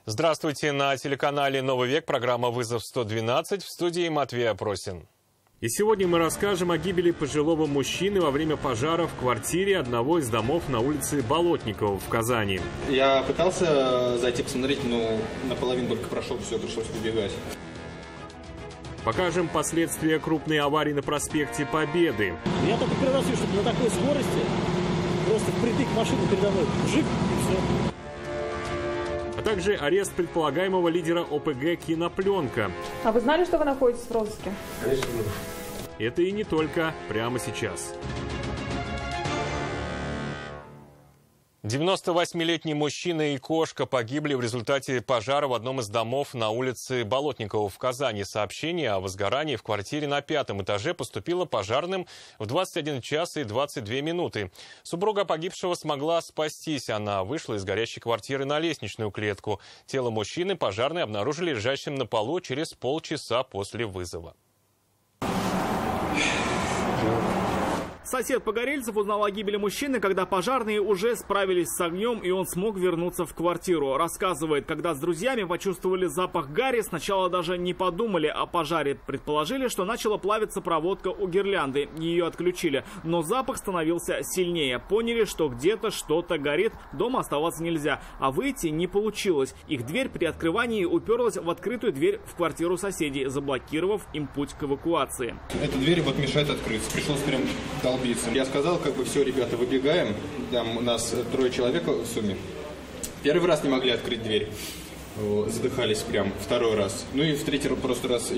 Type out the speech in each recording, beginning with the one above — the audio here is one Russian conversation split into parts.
Здравствуйте, на телеканале «Новый век» программа «Вызов-112», в студии Матвей Опросин. И сегодня мы расскажем о гибели пожилого мужчины во время пожара в квартире одного из домов на улице Болотникова в Казани. Я пытался зайти посмотреть, но наполовину только прошел, все, пришлось убегать. Покажем последствия крупной аварии на проспекте Победы. Я только первый раз вижу, что на такой скорости просто впритык машину передо мной, жик, и все. А также арест предполагаемого лидера ОПГ «Кинопленка». А вы знали, что вы находитесь в розыске? Конечно. Это и не только прямо сейчас. 98-летний мужчина и кошка погибли в результате пожара в одном из домов на улице Болотникова в Казани. Сообщение о возгорании в квартире на 5-м этаже поступило пожарным в 21 час и 22 минуты. Супруга погибшего смогла спастись. Она вышла из горящей квартиры на лестничную клетку. Тело мужчины пожарные обнаружили лежащим на полу через полчаса после вызова. Сосед Погорельцев узнал о гибели мужчины, когда пожарные уже справились с огнем, и он смог вернуться в квартиру. Рассказывает, когда с друзьями почувствовали запах гари, сначала даже не подумали о пожаре. Предположили, что начала плавиться проводка у гирлянды. Ее отключили, но запах становился сильнее. Поняли, что где-то что-то горит, дома оставаться нельзя, а выйти не получилось. Их дверь при открывании уперлась в открытую дверь в квартиру соседей, заблокировав им путь к эвакуации. Эта дверь вот мешает открыться. Пришлось прям долбиться. Я сказал, все, ребята, выбегаем. Там у нас 3 человека в сумме. Первый раз не могли открыть дверь. Задыхались прям. Второй раз. Ну и в третий просто раз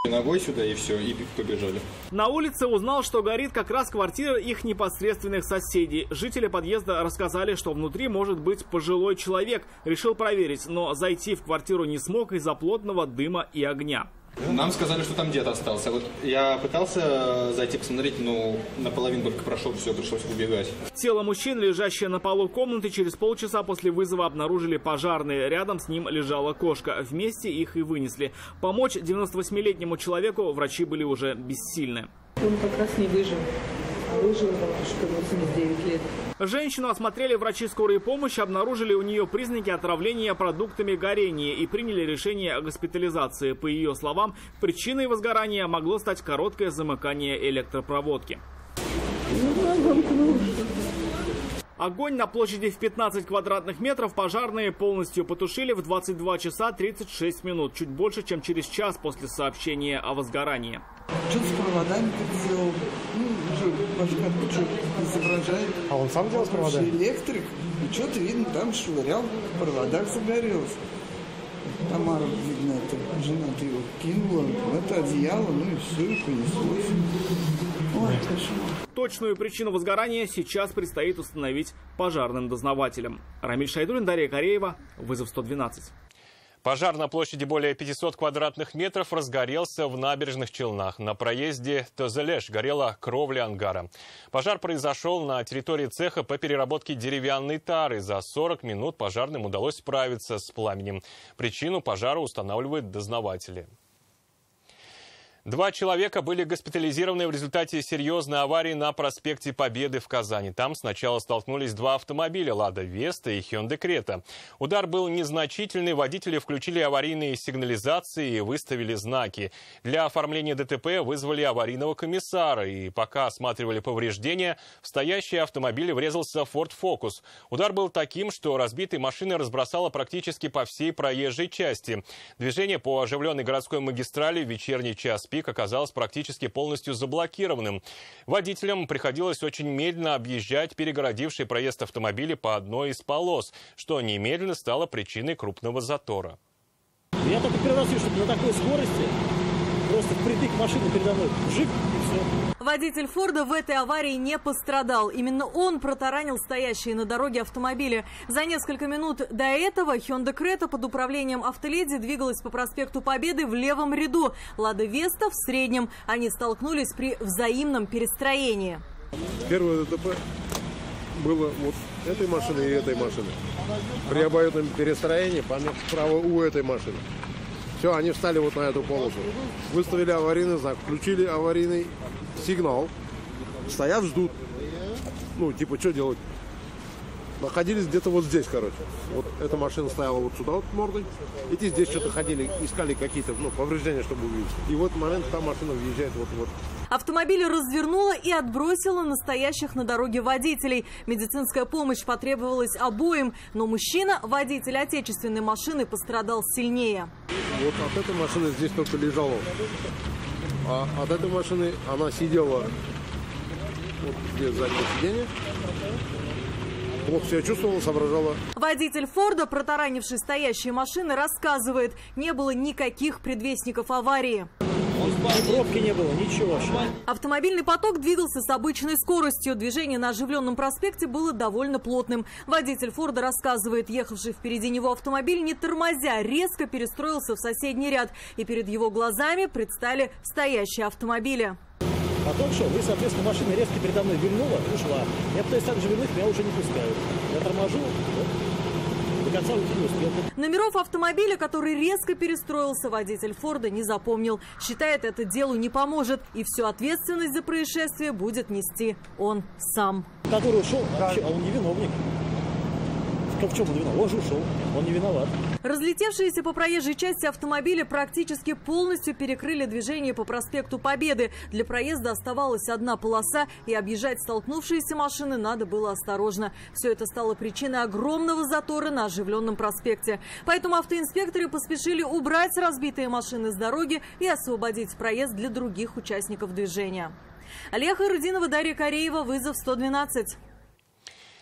ногой сюда, и все, и побежали. На улице узнал, что горит как раз квартира их непосредственных соседей. Жители подъезда рассказали, что внутри может быть пожилой человек. Решил проверить, но зайти в квартиру не смог из-за плотного дыма и огня. Нам сказали, что там дед остался. Вот я пытался зайти посмотреть, но наполовину только прошел, все, пришлось убегать. Тело мужчины, лежащее на полу комнаты, через полчаса после вызова обнаружили пожарные. Рядом с ним лежала кошка. Вместе их и вынесли. Помочь 98-летнему человеку врачи были уже бессильны. Он как раз не выжил. А выжил бабушка 89 лет. Женщину осмотрели врачи скорой помощи, обнаружили у нее признаки отравления продуктами горения и приняли решение о госпитализации. По ее словам, причиной возгорания могло стать короткое замыкание электропроводки. Огонь на площади в 15 квадратных метров пожарные полностью потушили в 22 часа 36 минут, чуть больше, чем через час после сообщения о возгорании. Что с проводами ты сделал? Башка что изображает. А он сам делал с проводами? Электрик. И что-то, видно, там швырял, в проводах загорелся. Тамара, видно, это жена-то его кинула, это одеяло, ну и все, и понеслось. Ой, кошмар. Точную причину возгорания сейчас предстоит установить пожарным дознавателям. Рамиль Шайдулин, Дарья Кореева, «Вызов-112». Пожар на площади более 500 квадратных метров разгорелся в Набережных Челнах. На проезде Тозелеш горела кровля ангара. Пожар произошел на территории цеха по переработке деревянной тары. За 40 минут пожарным удалось справиться с пламенем. Причину пожара устанавливают дознаватели. 2 человека были госпитализированы в результате серьезной аварии на проспекте Победы в Казани. Там сначала столкнулись 2 автомобиля «Лада Веста» и «Хёндай Крета». Удар был незначительный, водители включили аварийные сигнализации и выставили знаки. Для оформления ДТП вызвали аварийного комиссара, и пока осматривали повреждения, в стоящий автомобиль врезался Ford Focus. Удар был таким, что разбитой машины разбросало практически по всей проезжей части. Движение по оживленной городской магистрали в вечерний час пик оказалось практически полностью заблокированным. Водителям приходилось очень медленно объезжать перегородивший проезд автомобиля по одной из полос, что немедленно стало причиной крупного затора. Я только первый раз вижу, что на такой скорости просто впритык машину передо мной, жик, и все. Водитель Форда в этой аварии не пострадал. Именно он протаранил стоящие на дороге автомобили. За несколько минут до этого Hyundai Creta под управлением автоледи двигалась по проспекту Победы в левом ряду. Лада Веста в среднем. Они столкнулись при взаимном перестроении. Первое ДТП было вот этой машины и этой машины. При обоюдном перестроении помех справа у этой машины. Все, они встали вот на эту полосу. Выставили аварийный знак, включили аварийный сигнал. Стоят, ждут. Ну, типа, что делать? находились где-то вот здесь, короче. Вот эта машина стояла вот сюда вот мордой. Эти здесь что-то ходили, искали какие-то повреждения, чтобы увидеть. И в этот момент та машина въезжает вот. Автомобиль развернуло и отбросило настоящих на дороге водителей. Медицинская помощь потребовалась обоим, но мужчина, водитель отечественной машины, пострадал сильнее. Вот от этой машины здесь только лежало. А от этой машины она сидела вот здесь заднее сиденье. Плохо себя чувствовала, соображала. Водитель Форда, протаранивший стоящие машины, рассказывает, не было никаких предвестников аварии. Пробки не было, ничего вообще. Автомобильный поток двигался с обычной скоростью. Движение на оживленном проспекте было довольно плотным. Водитель Форда рассказывает, ехавший впереди него автомобиль, не тормозя, резко перестроился в соседний ряд. И перед его глазами предстали стоящие автомобили. Потом шел, и, соответственно, машина резко передо мной вильнула, ушла. Я пытаюсь так же вильнуть, меня уже не пускают. Я торможу, до конца уйти не успел. Номеров автомобиля, который резко перестроился, водитель Форда не запомнил. Считает, это делу не поможет. И всю ответственность за происшествие будет нести он сам. Который ушел, вообще, а он не виновник. В чем он виноват? Он же ушел, он не виноват. Разлетевшиеся по проезжей части автомобиля практически полностью перекрыли движение по проспекту Победы. Для проезда оставалась одна полоса, и объезжать столкнувшиеся машины надо было осторожно. Все это стало причиной огромного затора на оживленном проспекте. Поэтому автоинспекторы поспешили убрать разбитые машины с дороги и освободить проезд для других участников движения. Алия Хайрудинова, Дарья Кореева, вызов 112.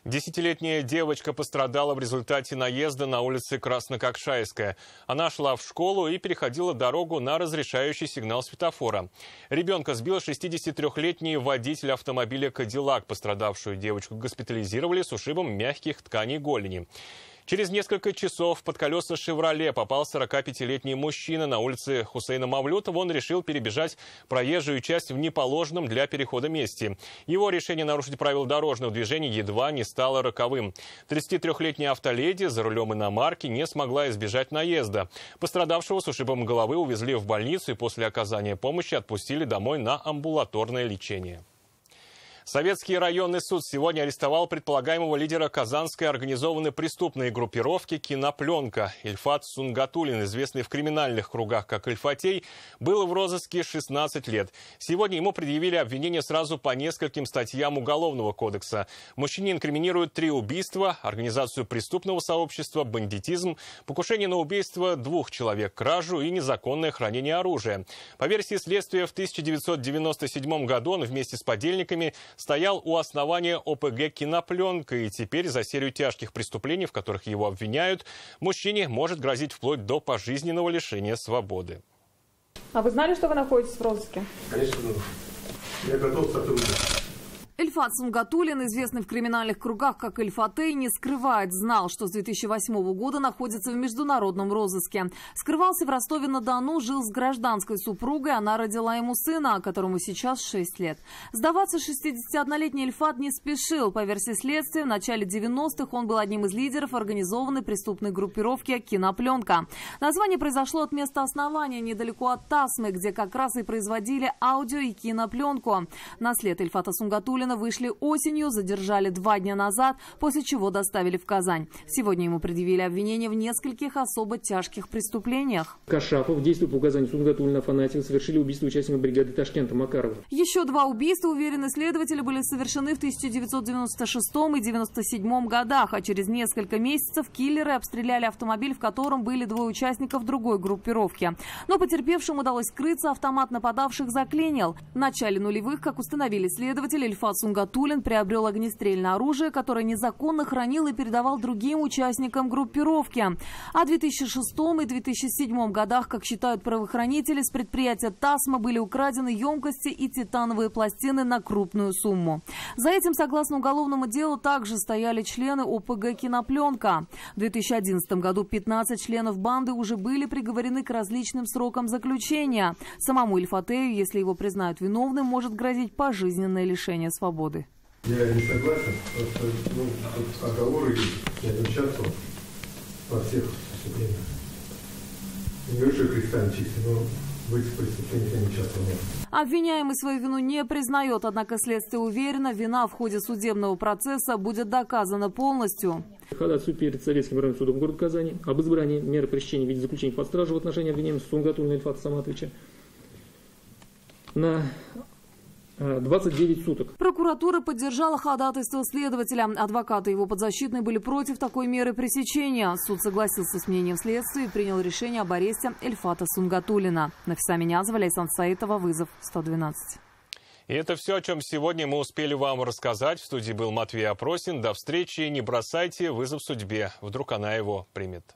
Десятилетняя девочка пострадала в результате наезда на улице Краснококшайская. Она шла в школу и переходила дорогу на разрешающий сигнал светофора. Ребенка сбил 63-летний водитель автомобиля «Кадиллак». Пострадавшую девочку госпитализировали с ушибом мягких тканей голени. Через несколько часов под колеса «Шевроле» попал 45-летний мужчина. На улице Хусейна Мавлютова он решил перебежать проезжую часть в неположенном для перехода месте. Его решение нарушить правила дорожного движения едва не стало роковым. 33-летняя автоледи за рулем иномарки не смогла избежать наезда. Пострадавшего с ушибом головы увезли в больницу и после оказания помощи отпустили домой на амбулаторное лечение. Советский районный суд сегодня арестовал предполагаемого лидера казанской организованной преступной группировки «Кинопленка». Ильфат Сунгатуллин, известный в криминальных кругах как Ильфатей, был в розыске 16 лет. Сегодня ему предъявили обвинения сразу по нескольким статьям Уголовного кодекса. Мужчине инкриминируют 3 убийства, организацию преступного сообщества, бандитизм, покушение на убийство 2 человек, кражу и незаконное хранение оружия. По версии следствия, в 1997 году он вместе с подельниками стоял у основания ОПГ «Кинопленка», и теперь за серию тяжких преступлений, в которых его обвиняют, мужчине может грозить вплоть до пожизненного лишения свободы. А вы знали, что вы находитесь в розыске? Конечно, я готов сотрудничать. Ильфат Сунгатуллин, известный в криминальных кругах как Ильфатей, не скрывает, знал, что с 2008 года находится в международном розыске. Скрывался в Ростове-на-Дону, жил с гражданской супругой, она родила ему сына, которому сейчас 6 лет. Сдаваться 61-летний Ильфат не спешил. По версии следствия, в начале 90-х он был одним из лидеров организованной преступной группировки «Кинопленка». Название произошло от места основания, недалеко от Тасмы, где как раз и производили аудио и кинопленку. На след Ильфата Сунгатуллина вышли осенью, задержали 2 дня назад, после чего доставили в Казань. Сегодня ему предъявили обвинения в нескольких особо тяжких преступлениях. Кашапов, действуя по указанию Сунгатуллина, фанатик, совершили убийство участника бригады Ташкента Макарова. Еще 2 убийства, уверены следователи, были совершены в 1996 и 1997 годах, а через несколько месяцев киллеры обстреляли автомобиль, в котором были 2 участников другой группировки. Но потерпевшим удалось скрыться, автомат нападавших заклинил. В начале нулевых, как установили следователи, Ильфат Сунгатуллин приобрел огнестрельное оружие, которое незаконно хранил и передавал другим участникам группировки. А в 2006 и 2007 годах, как считают правоохранители, с предприятия «Тасма» были украдены емкости и титановые пластины на крупную сумму. За этим, согласно уголовному делу, также стояли члены ОПГ «Кинопленка». В 2011 году 15 членов банды уже были приговорены к различным срокам заключения. Самому Ильфатею, если его признают виновным, может грозить пожизненное лишение свободы. Я не согласен, потому что тут оговоры я не участвовал во всех преступлениях. Не говорю, что кристально чисто, но в этих преступлениях я не участвовал. Обвиняемый свою вину не признает, однако следствие уверено, вина в ходе судебного процесса будет доказана полностью. Ходатайствую перед Советским районным судом города Казани об избрании меры пресечения в виде заключения под стражу в отношении обвиняемого Сунгатуллина Ильфата Саматовича на 29 суток. Прокуратура поддержала ходатайство следователя. Адвокаты его подзащитные были против такой меры пресечения. Суд согласился с мнением следствия и принял решение об аресте Ильфата Сунгатуллина. Нафиса Минязова, Лейсан Саитова, вызов 112. И это все, о чем сегодня мы успели вам рассказать. В студии был Матвей Опросин. До встречи. Не бросайте вызов судьбе. Вдруг она его примет.